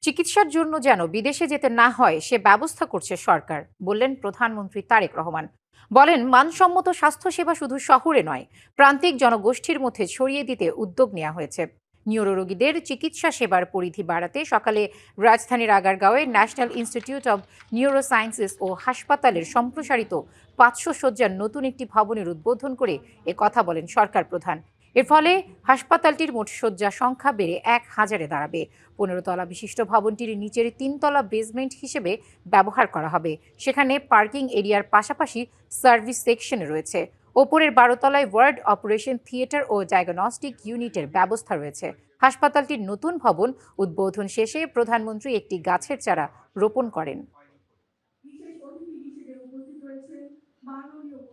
চিকিৎসার জন্য যেন বিদেশে যেতে না হয় সে ব্যবস্থা করছে সরকার, বললেন প্রধানমন্ত্রী তারেক রহমান। বলেন, মানসম্মত স্বাস্থ্যসেবা শুধু শহরে নয়, প্রান্তিক জনগোষ্ঠীর মধ্যে ছড়িয়ে দিতে উদ্যোগ নেওয়া হয়েছে। নিউরোরোগীদের চিকিৎসা সেবার পরিধি বাড়াতে সকালে রাজধানীর আগারগাঁওয়ে ন্যাশনাল ইনস্টিটিউট অব নিউরোসায়েন্সেস ও হাসপাতালের সম্প্রসারিত 500 শয্যার নতুন একটি ভবনের উদ্বোধন করে কথা বলেন সরকার প্রধান। এর ফলে হাসপাতালটির মোট শয্যা সংখ্যা বেড়ে 1000-এ দাঁড়াবে। 15 তলা বিশিষ্ট ভবনটির নিচের 3 তলা বেসমেন্ট হিসেবে ব্যবহার করা হবে। সেখানে পার্কিং এরিয়ার পাশাপাশি সার্ভিস সেকশন রয়েছে। ওপরের 12 তলায় ওয়ার্ড অপারেশন থিয়েটার ও ডায়াগনস্টিক ইউনিটের ব্যবস্থা রয়েছে। হাসপাতালটির নতুন ভবন উদ্বোধন শেষে প্রধানমন্ত্রী একটি গাছের চারা রোপণ করেন।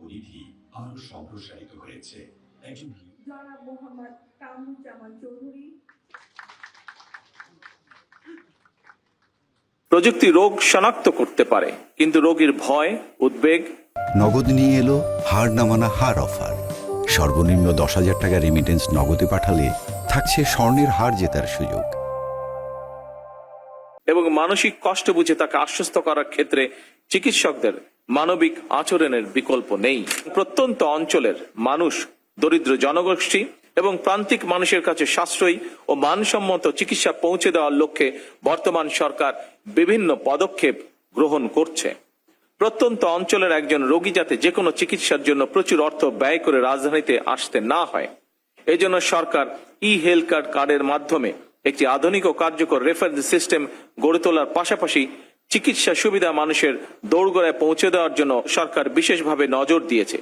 পরিধি আরো সম্প্রসারিত হয়েছে। জনাব মোহাম্মদ কামরুজ্জামান চৌধুরী। প্রযুক্তি রোগ শনাক্ত করতে পারে, কিন্তু রোগীর ভয়, উদ্বেগ। নগদ নিয়ে এলো হার না মানা হার অফার। সর্বনিম্ন 10,000 টাকা রেমিটেন্স নগদে পাঠালে থাকছে স্বর্ণের হার জেতার সুযোগ। এবং মানসিক কষ্ট বুঝে তাকে আশ্বস্ত করার ক্ষেত্রে চিকিৎসকদের মানবিক আচরণের বিকল্প নেই। প্রত্যন্ত অঞ্চলের মানুষ, দরিদ্র জনগোষ্ঠী এবং প্রান্তিক মানুষের কাছে সাশ্রয়ী ও মানসম্মত চিকিৎসা পৌঁছে দেওয়ার লক্ষ্যে বর্তমান সরকার বিভিন্ন পদক্ষেপ গ্রহণ করছে। প্রত্যন্ত অঞ্চলের একজন রোগী যাতে যে কোনো চিকিৎসার জন্য প্রচুর অর্থ ব্যয় করে রাজধানীতে আসতে না হয়, এজন্য সরকার হেলথ কার্ডের মাধ্যমে একটি আধুনিক ও কার্যকর রেফারেন্স সিস্টেম গড়ে তোলার পাশাপাশি চিকিৎসা সুবিধা মানুষের দোরগোড়ায় পৌঁছে দেওয়ার জন্য সরকার বিশেষভাবে নজর দিয়েছে।